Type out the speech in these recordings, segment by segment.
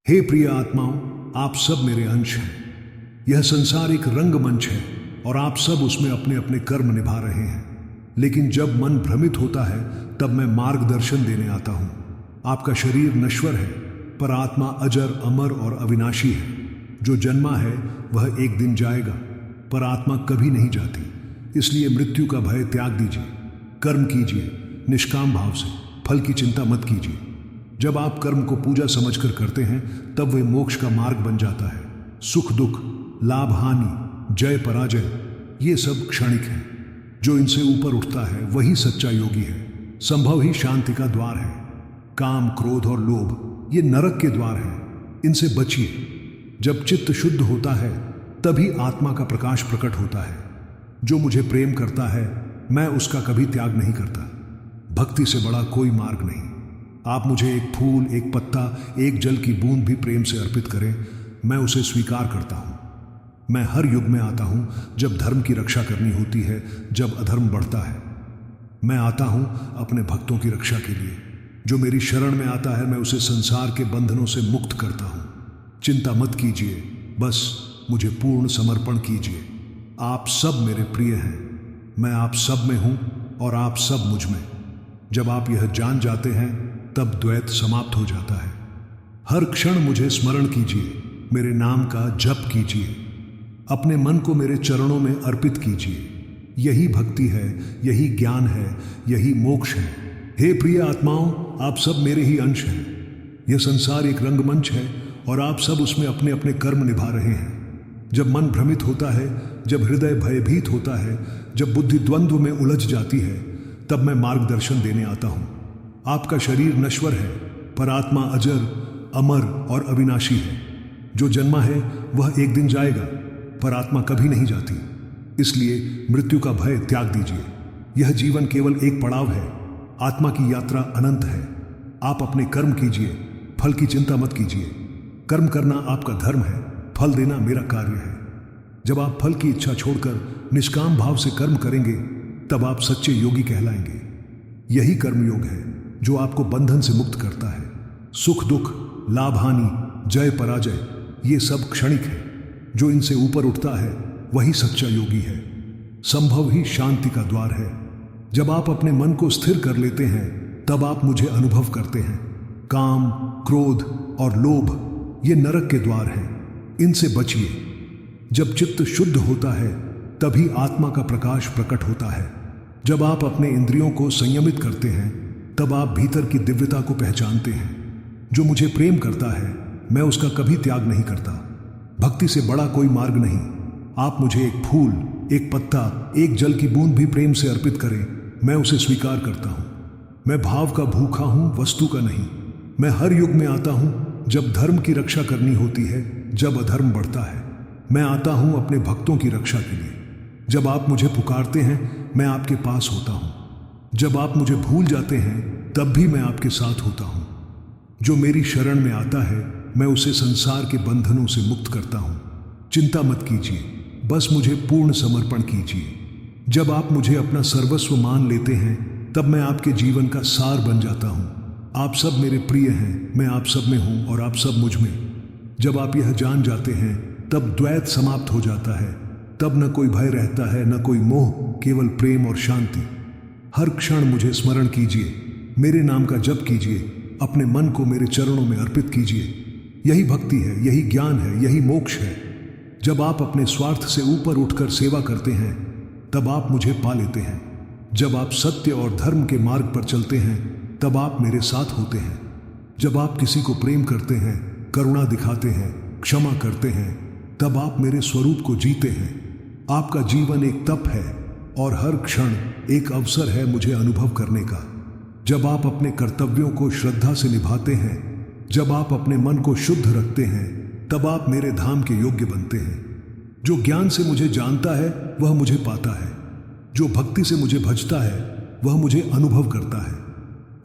हे प्रिय आत्माओं, आप सब मेरे अंश हैं। यह संसार एक रंगमंच है और आप सब उसमें अपने अपने कर्म निभा रहे हैं। लेकिन जब मन भ्रमित होता है तब मैं मार्गदर्शन देने आता हूँ। आपका शरीर नश्वर है पर आत्मा अजर, अमर और अविनाशी है। जो जन्मा है वह एक दिन जाएगा पर आत्मा कभी नहीं जाती। इसलिए मृत्यु का भय त्याग दीजिए, कर्म कीजिए निष्काम भाव से, फल की चिंता मत कीजिए। जब आप कर्म को पूजा समझकर करते हैं तब वे मोक्ष का मार्ग बन जाता है। सुख दुख, लाभ हानि, जय पराजय, ये सब क्षणिक हैं। जो इनसे ऊपर उठता है वही सच्चा योगी है। संभव ही शांति का द्वार है। काम, क्रोध और लोभ ये नरक के द्वार हैं। इनसे बचिए। जब चित्त शुद्ध होता है तभी आत्मा का प्रकाश प्रकट होता है। जो मुझे प्रेम करता है मैं उसका कभी त्याग नहीं करता। भक्ति से बड़ा कोई मार्ग नहीं। आप मुझे एक फूल, एक पत्ता, एक जल की बूंद भी प्रेम से अर्पित करें, मैं उसे स्वीकार करता हूँ। मैं हर युग में आता हूँ जब धर्म की रक्षा करनी होती है, जब अधर्म बढ़ता है। मैं आता हूँ अपने भक्तों की रक्षा के लिए। जो मेरी शरण में आता है मैं उसे संसार के बंधनों से मुक्त करता हूँ। चिंता मत कीजिए, बस मुझे पूर्ण समर्पण कीजिए। आप सब मेरे प्रिय हैं। मैं आप सब में हूँ और आप सब मुझ में। जब आप यह जान जाते हैं तब द्वैत समाप्त हो जाता है। हर क्षण मुझे स्मरण कीजिए, मेरे नाम का जप कीजिए, अपने मन को मेरे चरणों में अर्पित कीजिए। यही भक्ति है, यही ज्ञान है, यही मोक्ष है। हे प्रिय आत्माओं, आप सब मेरे ही अंश हैं। यह संसार एक रंगमंच है और आप सब उसमें अपने अपने कर्म निभा रहे हैं। जब मन भ्रमित होता है, जब हृदय भयभीत होता है, जब बुद्धि द्वंद्व में उलझ जाती है, तब मैं मार्गदर्शन देने आता हूँ। आपका शरीर नश्वर है पर आत्मा अजर, अमर और अविनाशी है। जो जन्मा है वह एक दिन जाएगा पर आत्मा कभी नहीं जाती। इसलिए मृत्यु का भय त्याग दीजिए। यह जीवन केवल एक पड़ाव है। आत्मा की यात्रा अनंत है। आप अपने कर्म कीजिए, फल की चिंता मत कीजिए। कर्म करना आपका धर्म है, फल देना मेरा कार्य है। जब आप फल की इच्छा छोड़कर निष्काम भाव से कर्म करेंगे तब आप सच्चे योगी कहलाएंगे। यही कर्मयोग है जो आपको बंधन से मुक्त करता है। सुख दुख, लाभ हानि, जय पराजय ये सब क्षणिक है। जो इनसे ऊपर उठता है वही सच्चा योगी है। संभव ही शांति का द्वार है। जब आप अपने मन को स्थिर कर लेते हैं तब आप मुझे अनुभव करते हैं। काम, क्रोध और लोभ ये नरक के द्वार हैं। इनसे बचिए। जब चित्त शुद्ध होता है तभी आत्मा का प्रकाश प्रकट होता है। जब आप अपने इंद्रियों को संयमित करते हैं तब आप भीतर की दिव्यता को पहचानते हैं। जो मुझे प्रेम करता है मैं उसका कभी त्याग नहीं करता। भक्ति से बड़ा कोई मार्ग नहीं। आप मुझे एक फूल, एक पत्ता, एक जल की बूंद भी प्रेम से अर्पित करें, मैं उसे स्वीकार करता हूँ। मैं भाव का भूखा हूँ, वस्तु का नहीं। मैं हर युग में आता हूँ जब धर्म की रक्षा करनी होती है, जब अधर्म बढ़ता है। मैं आता हूँ अपने भक्तों की रक्षा के लिए। जब आप मुझे पुकारते हैं मैं आपके पास होता हूँ। जब आप मुझे भूल जाते हैं तब भी मैं आपके साथ होता हूँ। जो मेरी शरण में आता है मैं उसे संसार के बंधनों से मुक्त करता हूँ। चिंता मत कीजिए, बस मुझे पूर्ण समर्पण कीजिए। जब आप मुझे अपना सर्वस्व मान लेते हैं तब मैं आपके जीवन का सार बन जाता हूँ। आप सब मेरे प्रिय हैं, मैं आप सब में हूँ और आप सब मुझ में। जब आप यह जान जाते हैं तब द्वैत समाप्त हो जाता है। तब न कोई भय रहता है, न कोई मोह, केवल प्रेम और शांति। हर क्षण मुझे स्मरण कीजिए, मेरे नाम का जप कीजिए, अपने मन को मेरे चरणों में अर्पित कीजिए। यही भक्ति है, यही ज्ञान है, यही मोक्ष है। जब आप अपने स्वार्थ से ऊपर उठकर सेवा करते हैं तब आप मुझे पा लेते हैं। जब आप सत्य और धर्म के मार्ग पर चलते हैं तब आप मेरे साथ होते हैं। जब आप किसी को प्रेम करते हैं, करुणा दिखाते हैं, क्षमा करते हैं, तब आप मेरे स्वरूप को जीते हैं। आपका जीवन एक तप है और हर क्षण एक अवसर है मुझे अनुभव करने का। जब आप अपने कर्तव्यों को श्रद्धा से निभाते हैं, जब आप अपने मन को शुद्ध रखते हैं, तब आप मेरे धाम के योग्य बनते हैं। जो ज्ञान से मुझे जानता है वह मुझे पाता है। जो भक्ति से मुझे भजता है वह मुझे अनुभव करता है।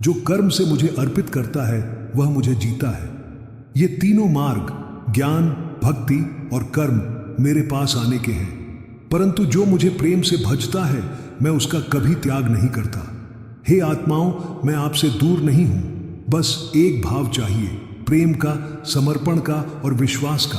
जो कर्म से मुझे अर्पित करता है वह मुझे जीता है। ये तीनों मार्ग, ज्ञान, भक्ति और कर्म मेरे पास आने के हैं। परंतु जो मुझे प्रेम से भजता है मैं उसका कभी त्याग नहीं करता। हे आत्माओं, मैं आपसे दूर नहीं हूं, बस एक भाव चाहिए, प्रेम का, समर्पण का और विश्वास का।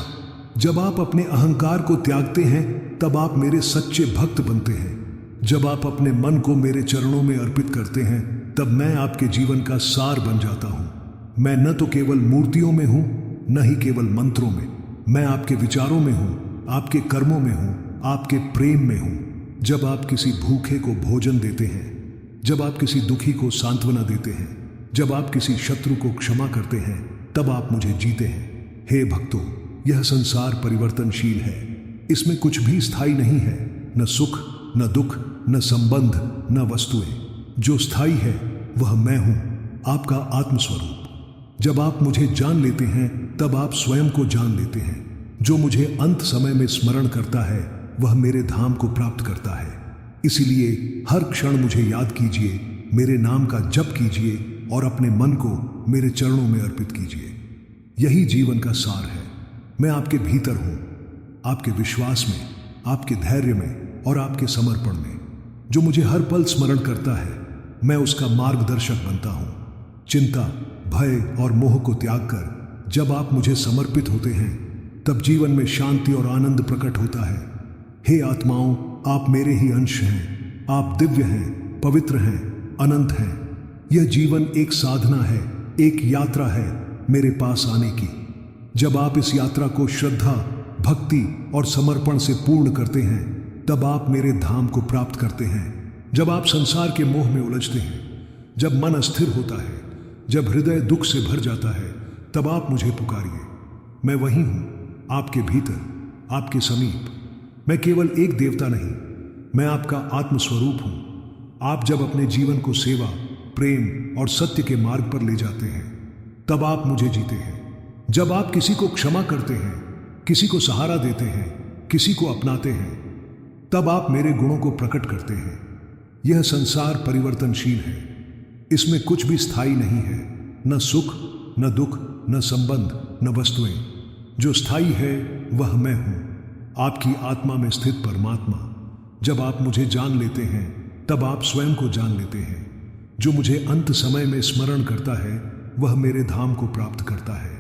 जब आप अपने अहंकार को त्यागते हैं तब आप मेरे सच्चे भक्त बनते हैं। जब आप अपने मन को मेरे चरणों में अर्पित करते हैं तब मैं आपके जीवन का सार बन जाता हूँ। मैं न तो केवल मूर्तियों में हूँ, न ही केवल मंत्रों में। मैं आपके विचारों में हूँ, आपके कर्मों में हूँ, आपके प्रेम में हूँ। जब आप किसी भूखे को भोजन देते हैं, जब आप किसी दुखी को सांत्वना देते हैं, जब आप किसी शत्रु को क्षमा करते हैं, तब आप मुझे जीते हैं। हे भक्तों, यह संसार परिवर्तनशील है। इसमें कुछ भी स्थायी नहीं है, न सुख, न दुख, न संबंध, न वस्तुएं। जो स्थायी है वह मैं हूं, आपका आत्मस्वरूप। जब आप मुझे जान लेते हैं तब आप स्वयं को जान लेते हैं। जो मुझे अंत समय में स्मरण करता है वह मेरे धाम को प्राप्त करता है। इसीलिए हर क्षण मुझे याद कीजिए, मेरे नाम का जप कीजिए और अपने मन को मेरे चरणों में अर्पित कीजिए। यही जीवन का सार है। मैं आपके भीतर हूं, आपके विश्वास में, आपके धैर्य में और आपके समर्पण में। जो मुझे हर पल स्मरण करता है मैं उसका मार्गदर्शक बनता हूं। चिंता, भय और मोह को त्याग कर जब आप मुझे समर्पित होते हैं तब जीवन में शांति और आनंद प्रकट होता है। हे आत्माओं, आप मेरे ही अंश हैं। आप दिव्य हैं, पवित्र हैं, अनंत हैं। यह जीवन एक साधना है, एक यात्रा है मेरे पास आने की। जब आप इस यात्रा को श्रद्धा, भक्ति और समर्पण से पूर्ण करते हैं तब आप मेरे धाम को प्राप्त करते हैं। जब आप संसार के मोह में उलझते हैं, जब मन अस्थिर होता है, जब हृदय दुख से भर जाता है, तब आप मुझे पुकारिए। मैं वही हूं, आपके भीतर, आपके समीप। मैं केवल एक देवता नहीं, मैं आपका आत्मस्वरूप हूं। आप जब अपने जीवन को सेवा, प्रेम और सत्य के मार्ग पर ले जाते हैं तब आप मुझे जीते हैं। जब आप किसी को क्षमा करते हैं, किसी को सहारा देते हैं, किसी को अपनाते हैं, तब आप मेरे गुणों को प्रकट करते हैं। यह संसार परिवर्तनशील है। इसमें कुछ भी स्थायी नहीं है, न सुख, न दुख, न संबंध, न वस्तुएं। जो स्थायी है वह मैं हूं, आपकी आत्मा में स्थित परमात्मा। जब आप मुझे जान लेते हैं तब आप स्वयं को जान लेते हैं। जो मुझे अंत समय में स्मरण करता है वह मेरे धाम को प्राप्त करता है।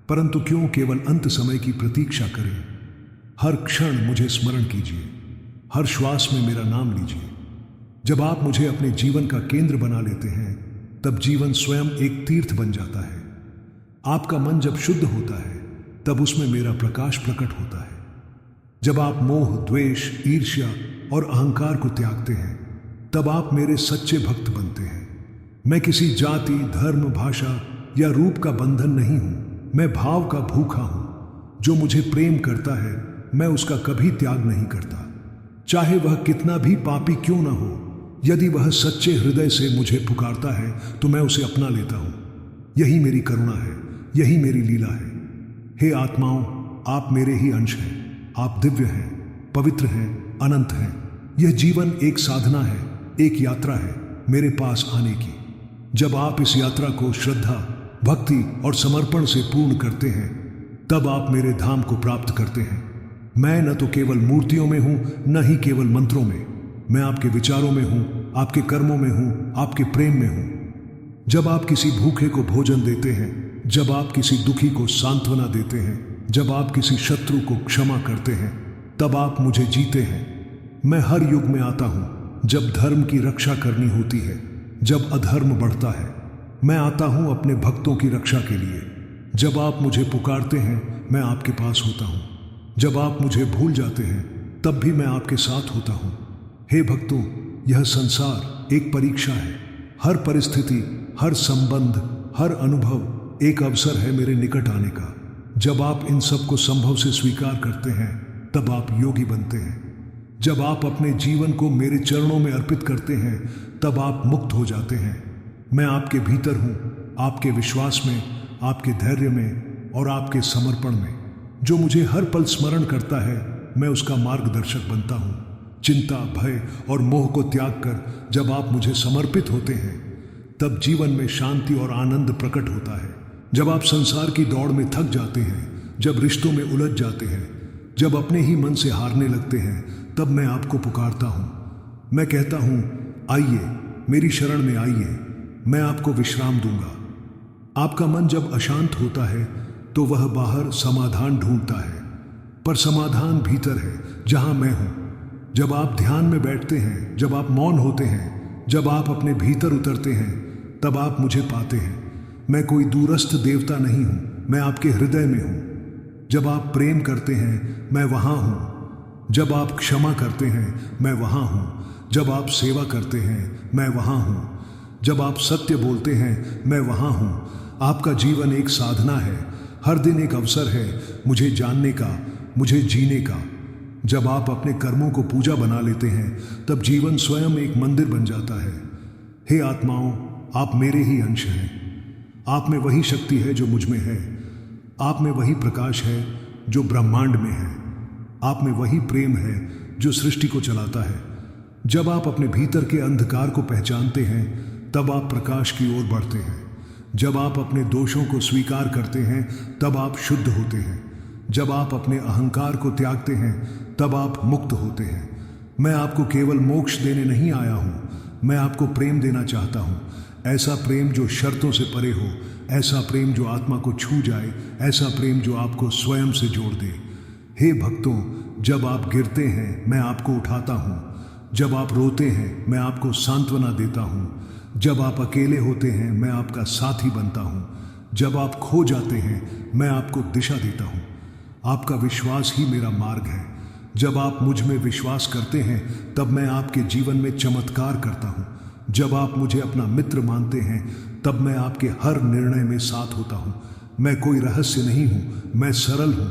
परंतु क्यों केवल अंत समय की प्रतीक्षा करें? हर क्षण मुझे स्मरण कीजिए, हर श्वास में मेरा नाम लीजिए। जब आप मुझे अपने जीवन का केंद्र बना लेते हैं तब जीवन स्वयं एक तीर्थ बन जाता है। आपका मन जब शुद्ध होता है तब उसमें मेरा प्रकाश प्रकट होता है। जब आप मोह, द्वेष, ईर्ष्या और अहंकार को त्यागते हैं तब आप मेरे सच्चे भक्त बनते हैं। मैं किसी जाति, धर्म, भाषा या रूप का बंधन नहीं हूं। मैं भाव का भूखा हूं। जो मुझे प्रेम करता है मैं उसका कभी त्याग नहीं करता, चाहे वह कितना भी पापी क्यों ना हो। यदि वह सच्चे हृदय से मुझे पुकारता है तो मैं उसे अपना लेता हूं। यही मेरी करुणा है, यही मेरी लीला है। हे आत्माओं, आप मेरे ही अंश हैं। आप दिव्य हैं, पवित्र हैं, अनंत हैं। यह जीवन एक साधना है, एक यात्रा है मेरे पास आने की। जब आप इस यात्रा को श्रद्धा, भक्ति और समर्पण से पूर्ण करते हैं तब आप मेरे धाम को प्राप्त करते हैं। मैं न तो केवल मूर्तियों में हूं, न ही केवल मंत्रों में। मैं आपके विचारों में हूं, आपके कर्मों में हूं, आपके प्रेम में हूं। जब आप किसी भूखे को भोजन देते हैं, जब आप किसी दुखी को सांत्वना देते हैं, जब आप किसी शत्रु को क्षमा करते हैं, तब आप मुझे जीते हैं। मैं हर युग में आता हूं जब धर्म की रक्षा करनी होती है, जब अधर्म बढ़ता है। मैं आता हूं अपने भक्तों की रक्षा के लिए। जब आप मुझे पुकारते हैं मैं आपके पास होता हूं। जब आप मुझे भूल जाते हैं तब भी मैं आपके साथ होता हूं। हे भक्तों, यह संसार एक परीक्षा है। हर परिस्थिति, हर संबंध, हर अनुभव एक अवसर है मेरे निकट आने का। जब आप इन सब को संभव से स्वीकार करते हैं तब आप योगी बनते हैं। जब आप अपने जीवन को मेरे चरणों में अर्पित करते हैं तब आप मुक्त हो जाते हैं। मैं आपके भीतर हूं, आपके विश्वास में, आपके धैर्य में और आपके समर्पण में। जो मुझे हर पल स्मरण करता है मैं उसका मार्गदर्शक बनता हूं। चिंता, भय और मोह को त्याग कर जब आप मुझे समर्पित होते हैं तब जीवन में शांति और आनंद प्रकट होता है। जब आप संसार की दौड़ में थक जाते हैं, जब रिश्तों में उलझ जाते हैं, जब अपने ही मन से हारने लगते हैं, तब मैं आपको पुकारता हूं। मैं कहता हूं, आइए, मेरी शरण में आइए, मैं आपको विश्राम दूंगा। आपका मन जब अशांत होता है तो वह बाहर समाधान ढूंढता है, पर समाधान भीतर है जहां मैं हूं। जब आप ध्यान में बैठते हैं, जब आप मौन होते हैं, जब आप अपने भीतर उतरते हैं, तब आप मुझे पाते हैं। मैं कोई दूरस्थ देवता नहीं हूं, मैं आपके हृदय में हूं। जब आप प्रेम करते हैं, मैं वहां हूं। जब आप क्षमा करते हैं, मैं वहां हूं। जब आप सेवा करते हैं, मैं वहां हूं। जब आप सत्य बोलते हैं, मैं वहां हूं। आपका जीवन एक साधना है, हर दिन एक अवसर है मुझे जानने का, मुझे जीने का। जब आप अपने कर्मों को पूजा बना लेते हैं, तब जीवन स्वयं एक मंदिर बन जाता है। हे आत्माओं, आप मेरे ही अंश हैं। आप में वही शक्ति है जो मुझ में है। आप में वही प्रकाश है जो ब्रह्मांड में है। आप में वही प्रेम है जो सृष्टि को चलाता है। जब आप अपने भीतर के अंधकार को पहचानते हैं, तब आप प्रकाश की ओर बढ़ते हैं। जब आप अपने दोषों को स्वीकार करते हैं, तब आप शुद्ध होते हैं। जब आप अपने अहंकार को त्यागते हैं, तब आप मुक्त होते हैं। मैं आपको केवल मोक्ष देने नहीं आया हूं, मैं आपको प्रेम देना चाहता हूं। ऐसा प्रेम जो शर्तों से परे हो, ऐसा प्रेम जो आत्मा को छू जाए, ऐसा प्रेम जो आपको स्वयं से जोड़ दे। हे भक्तों, जब आप गिरते हैं, मैं आपको उठाता हूं। जब आप रोते हैं, मैं आपको सांत्वना देता हूं। जब आप अकेले होते हैं, मैं आपका साथी बनता हूं। जब आप खो जाते हैं, मैं आपको दिशा देता हूं। आपका विश्वास ही मेरा मार्ग है। जब आप मुझ में विश्वास करते हैं, तब मैं आपके जीवन में चमत्कार करता हूं। जब आप मुझे अपना मित्र मानते हैं, तब मैं आपके हर निर्णय में साथ होता हूं। मैं कोई रहस्य नहीं हूं, मैं सरल हूं।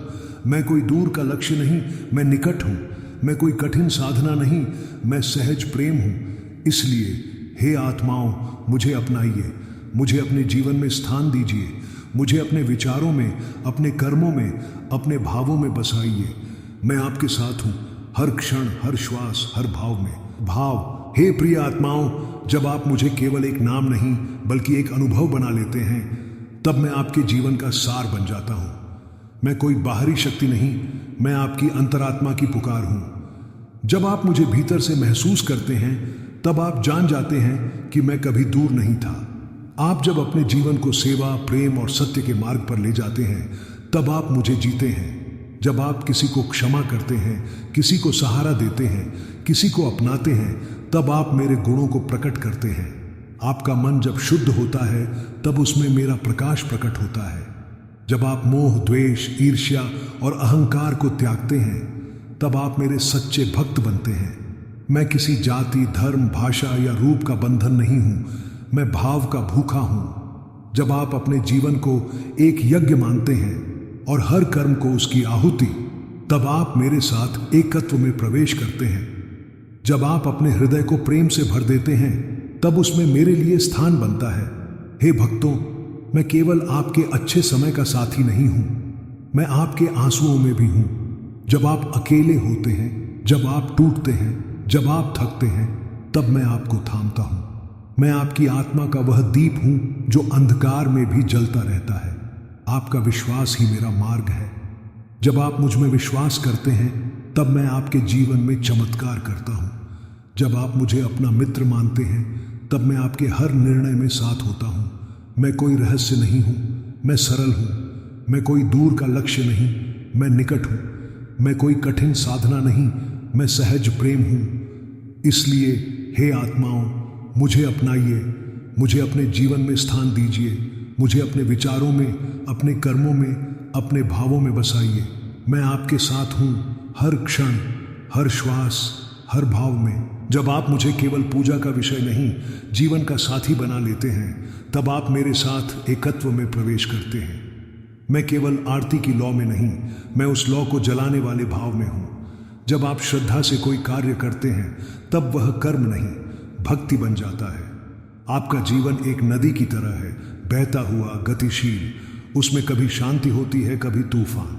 मैं कोई दूर का लक्ष्य नहीं, मैं निकट हूं। मैं कोई कठिन साधना नहीं, मैं सहज प्रेम हूं। इसलिए हे आत्माओं, मुझे अपनाइए, मुझे अपने जीवन में स्थान दीजिए। मुझे अपने विचारों में, अपने कर्मों में, अपने भावों में बसाइए। मैं आपके साथ हूं, हर क्षण, हर श्वास, हर भाव में। भाव, हे प्रिय आत्माओं, जब आप मुझे केवल एक नाम नहीं बल्कि एक अनुभव बना लेते हैं, तब मैं आपके जीवन का सार बन जाता हूं। मैं कोई बाहरी शक्ति नहीं, मैं आपकी अंतरात्मा की पुकार हूं। जब आप मुझे भीतर से महसूस करते हैं, तब आप जान जाते हैं कि मैं कभी दूर नहीं था। आप जब अपने जीवन को सेवा, प्रेम और सत्य के मार्ग पर ले जाते हैं, तब आप मुझे जीते हैं। जब आप किसी को क्षमा करते हैं, किसी को सहारा देते हैं, किसी को अपनाते हैं, तब आप मेरे गुणों को प्रकट करते हैं। आपका मन जब शुद्ध होता है, तब उसमें मेरा प्रकाश प्रकट होता है। जब आप मोह, द्वेष, ईर्ष्या और अहंकार को त्यागते हैं, तब आप मेरे सच्चे भक्त बनते हैं। मैं किसी जाति, धर्म, भाषा या रूप का बंधन नहीं हूं, मैं भाव का भूखा हूं। जब आप अपने जीवन को एक यज्ञ मानते हैं और हर कर्म को उसकी आहुति, तब आप मेरे साथ एकत्व में प्रवेश करते हैं। जब आप अपने हृदय को प्रेम से भर देते हैं, तब उसमें मेरे लिए स्थान बनता है। हे भक्तों, मैं केवल आपके अच्छे समय का साथी नहीं हूं, मैं आपके आंसुओं में भी हूं। जब आप अकेले होते हैं, जब आप टूटते हैं, जब आप थकते हैं, तब मैं आपको थामता हूं। मैं आपकी आत्मा का वह दीप हूं जो अंधकार में भी जलता रहता है। आपका विश्वास ही मेरा मार्ग है। जब आप मुझ में विश्वास करते हैं, तब मैं आपके जीवन में चमत्कार करता हूं। जब आप मुझे अपना मित्र मानते हैं, तब मैं आपके हर निर्णय में साथ होता हूं। मैं कोई रहस्य नहीं हूं, मैं सरल हूं। मैं कोई दूर का लक्ष्य नहीं, मैं निकट हूं। मैं कोई कठिन साधना नहीं, मैं सहज प्रेम हूं। इसलिए हे आत्माओं, मुझे अपनाइए, मुझे अपने जीवन में स्थान दीजिए। मुझे अपने विचारों में, अपने कर्मों में, अपने भावों में बसाइए। मैं आपके साथ हूं, हर क्षण, हर श्वास, हर भाव में। जब आप मुझे केवल पूजा का विषय नहीं, जीवन का साथी बना लेते हैं, तब आप मेरे साथ एकत्व में प्रवेश करते हैं। मैं केवल आरती की लौ में नहीं, मैं उस लौ को जलाने वाले भाव में हूं। जब आप श्रद्धा से कोई कार्य करते हैं, तब वह कर्म नहीं, भक्ति बन जाता है। आपका जीवन एक नदी की तरह है, बहता हुआ, गतिशील। उसमें कभी शांति होती है, कभी तूफान।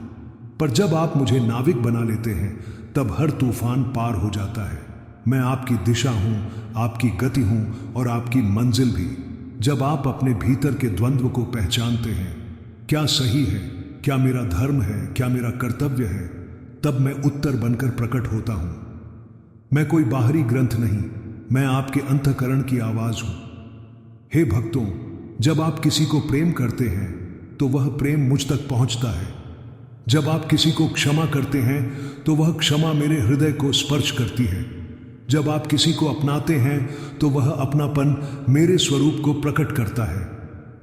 पर जब आप मुझे नाविक बना लेते हैं, तब हर तूफान पार हो जाता है। मैं आपकी दिशा हूं, आपकी गति हूं और आपकी मंजिल भी। जब आप अपने भीतर के द्वंद्व को पहचानते हैं, क्या सही है, क्या मेरा धर्म है, क्या मेरा कर्तव्य है, तब मैं उत्तर बनकर प्रकट होता हूं। मैं कोई बाहरी ग्रंथ नहीं, मैं आपके अंतःकरण की आवाज हूं। हे भक्तों, जब आप किसी को प्रेम करते हैं तो वह प्रेम मुझ तक पहुंचता है। जब आप किसी को क्षमा करते हैं तो वह क्षमा मेरे हृदय को स्पर्श करती है। जब आप किसी को अपनाते हैं तो वह अपनापन मेरे स्वरूप को प्रकट करता है।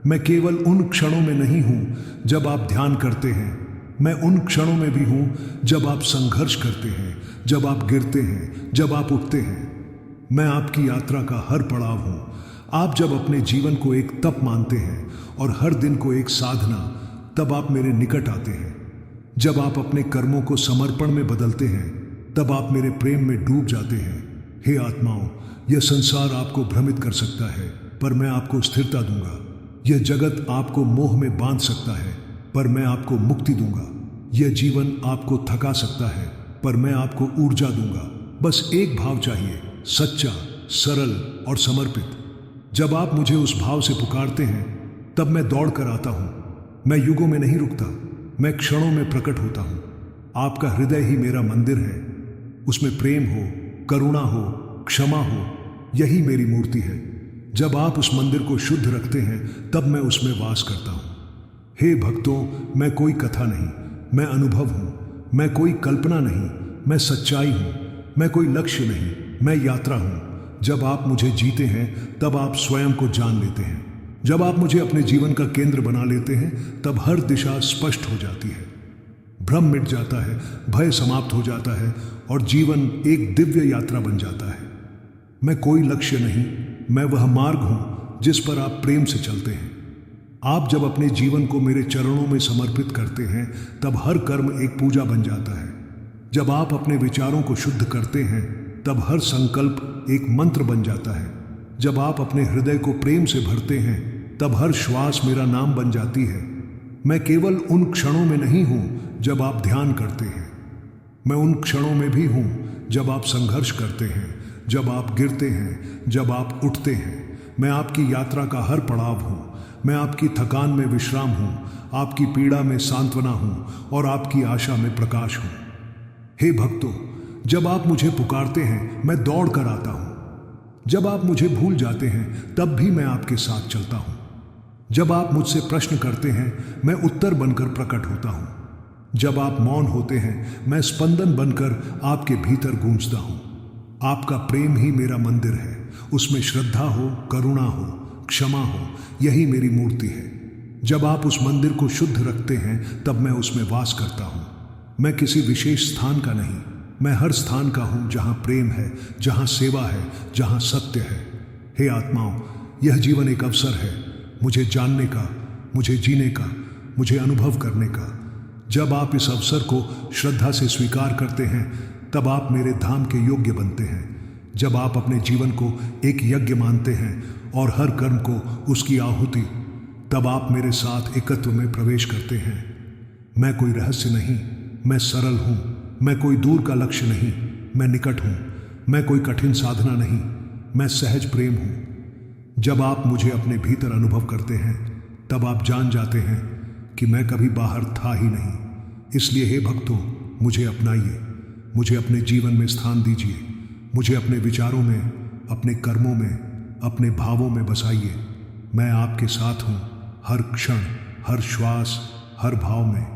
मैं केवल उन क्षणों में नहीं हूं जब आप ध्यान करते हैं, मैं उन क्षणों में भी हूं जब आप संघर्ष करते हैं, जब आप गिरते हैं, जब आप उठते हैं। मैं आपकी यात्रा का हर पड़ाव हूं। आप जब अपने जीवन को एक तप मानते हैं और हर दिन को एक साधना, तब आप मेरे निकट आते हैं। जब आप अपने कर्मों को समर्पण में बदलते हैं, तब आप मेरे प्रेम में डूब जाते हैं। हे आत्माओं, यह संसार आपको भ्रमित कर सकता है, पर मैं आपको स्थिरता दूंगा। यह जगत आपको मोह में बांध सकता है, पर मैं आपको मुक्ति दूंगा। यह जीवन आपको थका सकता है, पर मैं आपको ऊर्जा दूंगा। बस एक भाव चाहिए, सच्चा, सरल और समर्पित। जब आप मुझे उस भाव से पुकारते हैं, तब मैं दौड़ कर आता हूं। मैं युगों में नहीं रुकता, मैं क्षणों में प्रकट होता हूं। आपका हृदय ही मेरा मंदिर है। उसमें प्रेम हो, करुणा हो, क्षमा हो, यही मेरी मूर्ति है। जब आप उस मंदिर को शुद्ध रखते हैं, तब मैं उसमें वास करता हूं। हे भक्तों, मैं कोई कथा नहीं, मैं अनुभव हूं। मैं कोई कल्पना नहीं, मैं सच्चाई हूं। मैं कोई लक्ष्य नहीं, मैं यात्रा हूं। जब आप मुझे जीते हैं, तब आप स्वयं को जान लेते हैं। जब आप मुझे अपने जीवन का केंद्र बना लेते हैं, तब हर दिशा स्पष्ट हो जाती है। भ्रम मिट जाता है, भय समाप्त हो जाता है और जीवन एक दिव्य यात्रा बन जाता है। मैं कोई लक्ष्य नहीं, मैं वह मार्ग हूं जिस पर आप प्रेम से चलते हैं। आप जब अपने जीवन को मेरे चरणों में समर्पित करते हैं, तब हर कर्म एक पूजा बन जाता है। जब आप अपने विचारों को शुद्ध करते हैं, तब हर संकल्प एक मंत्र बन जाता है। जब आप अपने हृदय को प्रेम से भरते हैं, तब हर श्वास मेरा नाम बन जाती है। मैं केवल उन क्षणों में नहीं हूं जब आप ध्यान करते हैं, मैं उन क्षणों में भी हूं जब आप संघर्ष करते हैं, जब आप गिरते हैं, जब आप उठते हैं। मैं आपकी यात्रा का हर पड़ाव हूं। मैं आपकी थकान में विश्राम हूं, आपकी पीड़ा में सांत्वना हूं और आपकी आशा में प्रकाश हूं। हे भक्तों, जब आप मुझे पुकारते हैं, मैं दौड़ कर आता हूं। जब आप मुझे भूल जाते हैं, तब भी मैं आपके साथ चलता हूं। जब आप मुझसे प्रश्न करते हैं, मैं उत्तर बनकर प्रकट होता हूं। जब आप मौन होते हैं, मैं स्पंदन बनकर आपके भीतर गूंजता हूं। आपका प्रेम ही मेरा मंदिर है। उसमें श्रद्धा हो, करुणा हो, क्षमा हो, यही मेरी मूर्ति है। जब आप उस मंदिर को शुद्ध रखते हैं, तब मैं उसमें वास करता हूं। मैं किसी विशेष स्थान का नहीं, मैं हर स्थान का हूं जहां प्रेम है, जहां सेवा है, जहां सत्य है। हे आत्माओं, यह जीवन एक अवसर है, मुझे जानने का, मुझे जीने का, मुझे अनुभव करने का। जब आप इस अवसर को श्रद्धा से स्वीकार करते हैं, तब आप मेरे धाम के योग्य बनते हैं। जब आप अपने जीवन को एक यज्ञ मानते हैं और हर कर्म को उसकी आहुति, तब आप मेरे साथ एकत्व में प्रवेश करते हैं। मैं कोई रहस्य नहीं, मैं सरल हूं। मैं कोई दूर का लक्ष्य नहीं, मैं निकट हूं। मैं कोई कठिन साधना नहीं, मैं सहज प्रेम हूं। जब आप मुझे अपने भीतर अनुभव करते हैं, तब आप जान जाते हैं कि मैं कभी बाहर था ही नहीं। इसलिए हे भक्तों, मुझे अपनाइए, मुझे अपने जीवन में स्थान दीजिए। मुझे अपने विचारों में, अपने कर्मों में, अपने भावों में बसाइए। मैं आपके साथ हूं, हर क्षण, हर श्वास, हर भाव में।